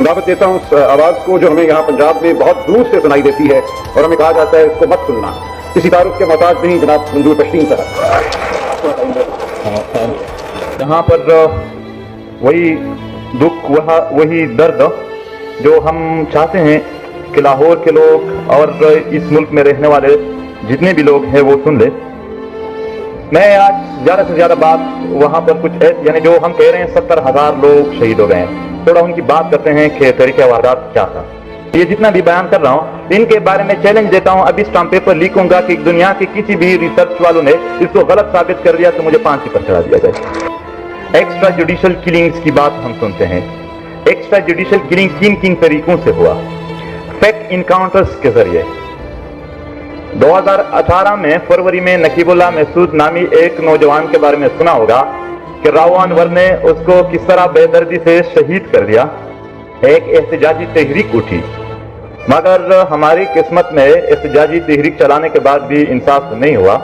दावत देता हूँ उस आवाज़ को जो हमें यहाँ पंजाब में बहुत दूर से सुनाई देती है और हमें कहा जाता है इसको मत सुनना। किसी तारुफ के मोहताज नहीं जनाब मंजूर पश्तीन साहब। यहाँ पर वही दुख वही दर्द जो हम चाहते हैं कि लाहौर के लोग और इस मुल्क में रहने वाले जितने भी लोग हैं वो सुन ले। मैं आज ज़्यादा से ज़्यादा बात वहाँ पर कुछ यानी जो हम कह रहे हैं 70,000 लोग शहीद हो गए हैं, थोड़ा उनकी बात करते हैं कि तरीक़े वारदात क्या था। ये जितना भी बयान कर रहा हूँ इनके बारे में चैलेंज देता हूँ, अभी स्टाम्प पेपर लिखूंगा कि दुनिया के किसी भी रिसर्च वालों ने इसको गलत साबित कर दिया तो मुझे फांसी पर चढ़ा दिया जाए। एक्स्ट्रा जुडिशल किलिंग्स की बात हम सुनते हैं। एक्स्ट्रा जुडिशल किलिंग किन किन तरीकों से हुआ? फेक इनकाउंटर्स के जरिए 2018 में फरवरी में नकीबुल्लाह महसूद नामी एक नौजवान के बारे में सुना होगा कि राव अनवर ने उसको किस तरह बेदर्दी से शहीद कर दिया। एक एहतजाजी तहरीक उठी, मगर हमारी किस्मत में एहतजाजी तहरीक चलाने के बाद भी इंसाफ नहीं हुआ।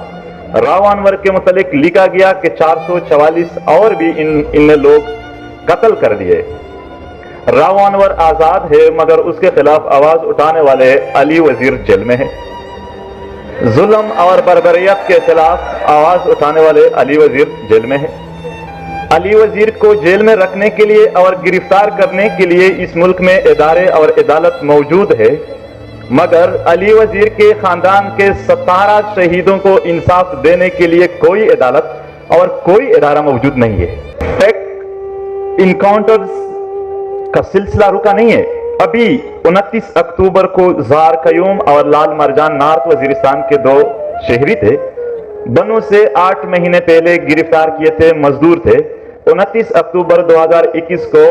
राव अनवर के मुतालिक लिखा गया कि 444 और भी इनने लोग कत्ल कर दिए। राव अनवर आजाद है मगर उसके खिलाफ आवाज उठाने वाले अली वजीर जेल में है। जुल्म और बर्बरियत के खिलाफ आवाज उठाने वाले अली वजीर जेल में है। अली वजीर को जेल में रखने के लिए और गिरफ्तार करने के लिए इस मुल्क में इदारे और अदालत मौजूद है, मगर अली वजीर के खानदान के 17 शहीदों को इंसाफ देने के लिए कोई अदालत और कोई इदारा मौजूद नहीं है। फेक इनकाउंटर्स का सिलसिला रुका नहीं है। अभी 29 अक्टूबर को जार कयूम और लाल मरजान नॉर्थ वजीरिस्तान के 2 शहरी थे, बनो से 8 महीने पहले गिरफ्तार किए थे, मजदूर थे। 29 अक्टूबर 2021 को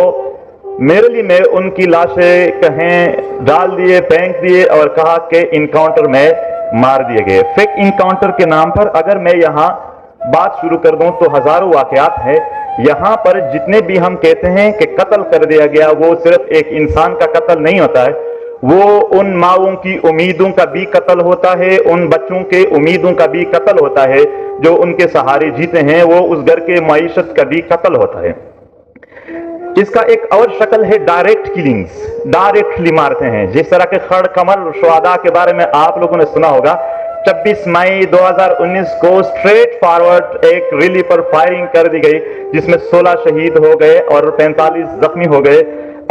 मेरली में उनकी लाशें कहीं डाल दिए, फेंक दिए और कहा कि इनकाउंटर में मार दिए गए। फेक इनकाउंटर के नाम पर अगर मैं यहाँ बात शुरू कर दूं तो हजारों वाकयात हैं। यहाँ पर जितने भी हम कहते हैं कि कत्ल कर दिया गया, वो सिर्फ एक इंसान का कत्ल नहीं होता है, वो उन माओं की उम्मीदों का भी कत्ल होता है, उन बच्चों के उम्मीदों का भी कत्ल होता है जो उनके सहारे जीते हैं, वो उस घर के मईशत का भी कत्ल होता है। इसका एक और शक्ल है डायरेक्ट किलिंग्स, डायरेक्टली मारते हैं। जिस तरह के खड़ कमर शुहदा के बारे में आप लोगों ने सुना होगा। 26 मई 2019 को स्ट्रेट फॉरवर्ड एक रैली पर फायरिंग कर दी गई जिसमें 16 शहीद हो गए और 45 जख्मी हो गए।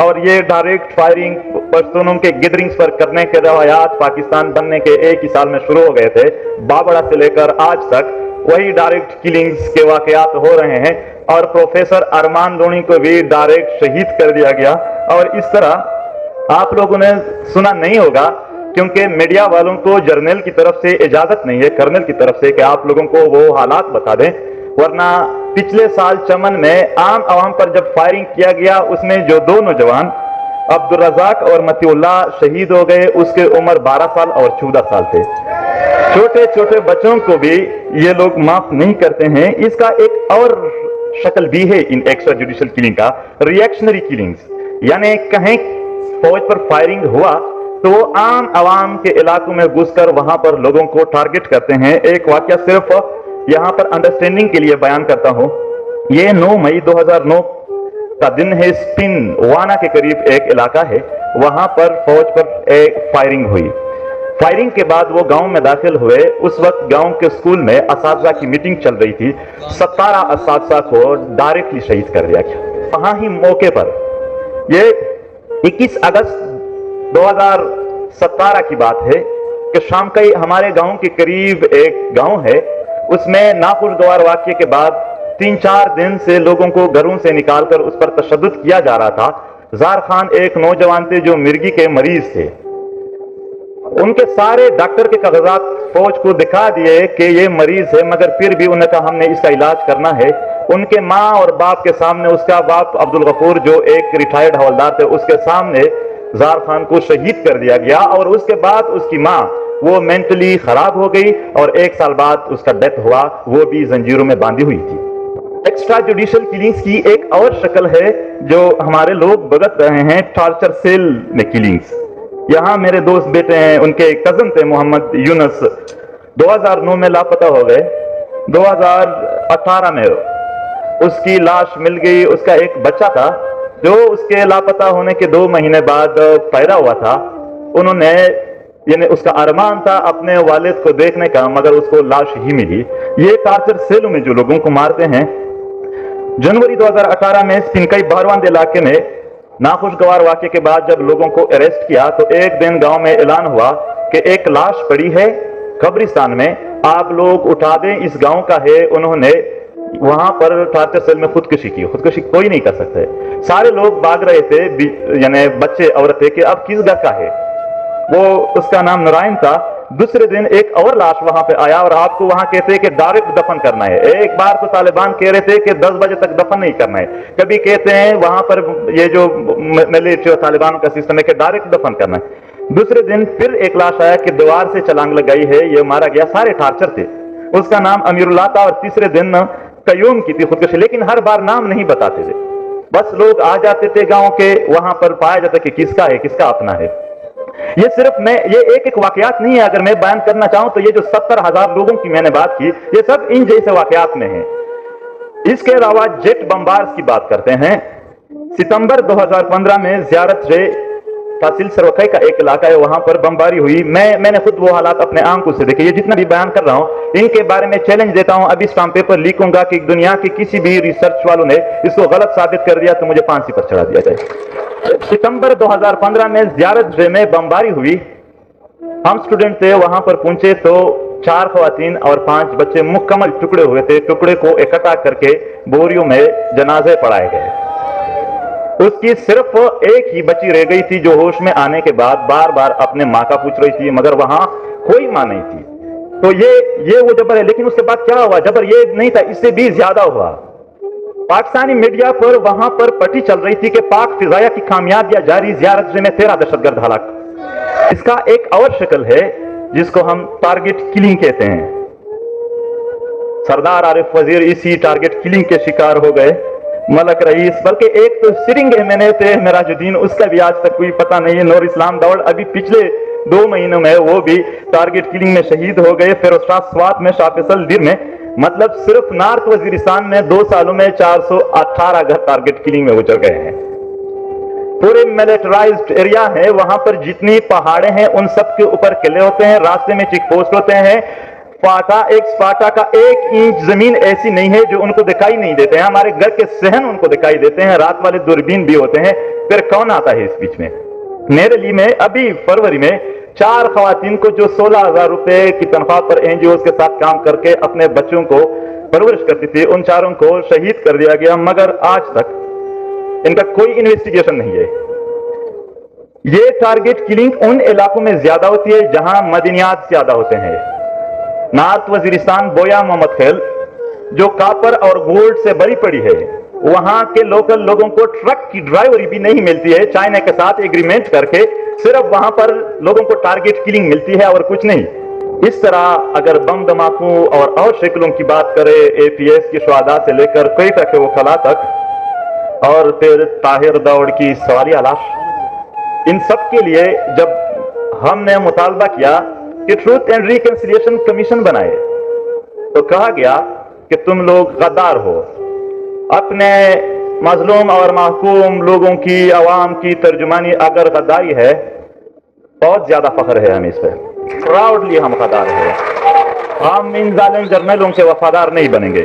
और ये डायरेक्ट फायरिंग पश्तूनों के गैदरिंग्स पर करने के रवायात पाकिस्तान बनने के 1 ही साल में शुरू हो गए थे। बाबड़ा से लेकर आज तक वही डायरेक्ट किलिंग्स के वाकयात हो रहे हैं और प्रोफेसर अरमान लोनी को भी डायरेक्ट शहीद कर दिया गया। और इस तरह आप लोगों ने सुना नहीं होगा क्योंकि मीडिया वालों को जर्नल की तरफ से इजाजत नहीं है, कर्नल की तरफ से, कि आप लोगों को वो हालात बता दें। वरना पिछले साल चमन में आम आवाम पर जब फायरिंग किया गया उसमें जो 2 नौजवान अब्दुल रजाक और मतीउल्लाह शहीद हो गए, उसके उम्र 12 साल और 14 साल थे। छोटे छोटे बच्चों को भी ये लोग माफ नहीं करते हैं। इसका एक और शक्ल भी है इन एक्स्ट्रा जुडिशियल किलिंग का, रिएक्शनरी किलिंग्स। यानी कहीं फौज पर फायरिंग हुआ तो वो आम आवाम के इलाकों में घुसकर वहां पर लोगों को टारगेट करते हैं। एक वाकया सिर्फ यहां पर अंडरस्टैंडिंग के लिए बयान करता हूं। ये 9 मई 2009 का दिन है। स्पिन वाना के करीब एक इलाका है, वहां पर फौज पर एक फायरिंग हुई। फायरिंग के बाद वो गांव में दाखिल हुए। उस वक्त गांव के स्कूल में असातिज़ा की मीटिंग चल रही थी। 17 असातिज़ा को डायरेक्टली शहीद कर दिया गया वहां ही मौके पर। ये 21 अगस्त 2017 की बात है कि शाम का हमारे गांव के करीब एक गांव है, उसमें नाखुशगवार वाकये के बाद 3-4 दिन से लोगों को घरों से निकालकर उस पर तशद्दुद किया जा रहा था। जार खान एक नौजवान थे जो मिर्गी के मरीज थे। उनके सारे डॉक्टर के कागजात फौज को दिखा दिए कि ये मरीज है, मगर फिर भी उन्होंने कहा हमने इसका इलाज करना है। उनके माँ और बाप के सामने, उसका बाप अब्दुल गफूर जो एक रिटायर्ड हवलदार थे, उसके सामने जार खान को शहीद कर दिया गया। और उसके बाद उसकी माँ वो मेंटली खराब हो गई और 1 साल बाद उसका डेथ हुआ, वो भी जंजीरों में बांधी हुई थी। एक्स्ट्रा जुडिशियल किलिंग्स की एक और शक्ल है जो हमारे लोग भुगत रहे हैं, टॉर्चर सेल में किलिंग्स। यहाँ मेरे दोस्त बेटे हैं, उनके कजन थे मोहम्मद यूनुस, 2009 में लापता हो गए। 2018 में उसकी लाश मिल गई। उसका एक बच्चा था جو اس کے لاپتہ ہونے کے 2 مہینے بعد پیدا ہوا تھا، انہوں نے یعنی اس کا ارمان تھا اپنے والد کو دیکھنے کا، مگر اس کو لاش ہی ملی۔ یہ ٹارچر سیلوں میں جو لوگوں کو مارتے ہیں۔ جنوری 2018 میں سنکئی بہرواند علاقے میں ناخوشگوار واقعے کے بعد جب لوگوں کو اریسٹ کیا تو ایک دن گاؤں میں اعلان ہوا کہ ایک لاش پڑی ہے قبرستان میں، آپ لوگ اٹھا دیں، اس گاؤں کا ہے۔ انہوں نے وہاں پر ٹارچر سیل میں خودکشی کی۔ خودکشی کوئی نہیں کر سکتے، سارے لوگ بھاگ رہے تھے، یعنی بچے عورتیں کہ اب کس گھر کا ہے۔ وہ اس کا نام نرائن تھا۔ دوسرے دن ایک اور لاش وہاں پہ آیا اور آپ کو وہاں کہتے ہیں کہ ڈائریکٹ دفن کرنا ہے۔ ایک بار تو طالبان کہہ رہے تھے کہ 10 بجے تک دفن نہیں کرنا ہے، کبھی کہتے ہیں وہاں پر یہ جو ملیٹری اور طالبان کا سسٹم ہے کہ ڈائریکٹ دفن کرنا ہے۔ دوسرے دن پھر ایک لاش آیا کہ دیوار سے چھلانگ لگائی ہے، یہ مارا گیا۔ سارے ٹارچر تھے، اس کا نام امیر اللہ تھا اور تیسرے دن قیوم کی تھی خودکشی، لیکن ہر بار نام نہیں بتاتے تھے، بس لوگ آ جاتے تھے گاؤں کے، وہاں پر پایا جاتا کہ کس کا ہے، کس کا اپنا ہے۔ یہ صرف یہ ایک واقعات نہیں ہے، اگر میں بیان کرنا چاہوں تو یہ جو 70,000 لوگوں کی میں نے بات کی، یہ سب ان جیسے واقعات میں ہیں۔ اس کے علاوہ جیٹ بمبارز کی بات کرتے ہیں۔ ستمبر 2015 میں زیارت رے تحصیل سروکھئی کا ایک علاقہ ہے، وہاں پر بمباری ہوئی۔ میں نے خود وہ حالات اپنے آنکھوں سے دیکھے۔ یہ جتنا بھی بیان کر رہا ہوں ان کے بارے میں چیلنج دیتا ہوں، ابھی اسٹامپ پیپر لکھوں گا کہ دنیا کے کسی بھی ریسرچ والوں نے اس کو غلط ثابت کر دیا تو مجھے پھانسی پر چڑھا دیا جائے۔ ستمبر 2015 میں زیارت رے میں بمباری ہوئی، ہم اسٹوڈنٹ تھے، وہاں پر پہنچے تو 4 خواتین اور 5 بچے مکمل ٹکڑے ہوئے تھے۔ ٹکڑے کو اکٹھا کر کے بوریوں میں جنازے پڑھائے گئے۔ اس کی صرف ایک ہی بچی رہ گئی تھی جو ہوش میں آنے کے بعد بار بار اپنے ماں کا پوچھ رہی تھی، مگر وہاں کوئی ماں نہیں تھی۔ تو یہ وہ جبر ہے، لیکن اس کے بعد کیا ہوا؟ جبر یہ نہیں تھا، اس سے بھی زیادہ ہوا۔ پاکستانی میڈیا پر وہاں پر پٹی چل رہی تھی کہ پاک فضائیہ کی کامیابیاں جاری، زیارت میں 13 دہشت گرد ہلاک۔ اس کا ایک اور شکل ہے جس کو ہم ٹارگٹ کلنگ کہتے ہیں۔ سردار عارف وزیر اسی ٹارگٹ کلنگ کے شکار ہو گئے، ملک رئیس، بلکہ ایک تو سرنگ ایمنے تھے مراج الدین، اس کا بھی آج تک کوئی پتہ نہیں ہے۔ نور اسلام داؤڑ ابھی پچھلے 2 مہینوں میں وہ بھی ٹارگٹ کلنگ میں شہید ہو گئے۔ پھر استاد سوات میں، شاہ فیصل در میں، مطلب صرف نارتھ وزیرستان میں 2 سالوں میں 418 گھر ٹارگٹ کلنگ میں اجڑ گئے ہیں۔ پورے ملٹرائزڈ ایریا ہے، وہاں پر جتنی پہاڑیں ہیں ان سب کے اوپر قلعے ہوتے ہیں، راستے میں چیک پوسٹ ہوتے ہیں۔ فاٹا کا 1 انچ زمین ایسی نہیں ہے جو ان کو دکھائی نہیں دیتے ہیں، ہمارے گھر کے صحن ان کو دکھائی دیتے ہیں، رات والے دوربین بھی ہوتے ہیں۔ پھر کون آتا ہے اس بیچ میں؟ میرے لیے میں ابھی فروری میں 4 خواتین کو جو 16,000 روپے کی تنخواہ پر NGOs کے ساتھ کام کر کے اپنے بچوں کو پرورش کرتی تھی، ان 4 کو شہید کر دیا گیا، مگر آج تک ان کا کوئی انویسٹیگیشن نہیں ہے۔ یہ ٹارگٹ کلنگ ان علاقوں میں زیادہ ہوتی ہے جہاں مدنیات زیادہ ہوتے ہیں۔ نارتھ وزیرستان، بویا محمد خیل جو کاپر اور گولڈ سے بری پڑی ہے، وہاں کے لوکل لوگوں کو ٹرک کی ڈرائیوری بھی نہیں ملتی ہے، چائنا کے ساتھ ایگریمنٹ کر کے صرف وہاں پر لوگوں کو ٹارگٹ کلنگ ملتی ہے اور کچھ نہیں۔ اس طرح اگر بم دھماکوں اور شکلوں کی بات کرے، APS کی شہداء سے لے کر کوئٹہ کے وکلاء تک، اور پھر طاہر داؤڑ کی سواریہ لاش، ان سب کے لیے جب ہم نے مطالبہ کیا کہ ٹروتھ اینڈ ریکنسیلیشن کمیشن بنائے تو کہا گیا کہ تم لوگ غدار ہو۔ اپنے مظلوم اور محکوم لوگوں کی، عوام کی ترجمانی اگر غداری ہے، بہت زیادہ فخر ہے ہمیں اس پہ، پراؤڈلی ہم غدار ہیں، ہم ان ظالم جرنیلوں سے وفادار نہیں بنیں گے۔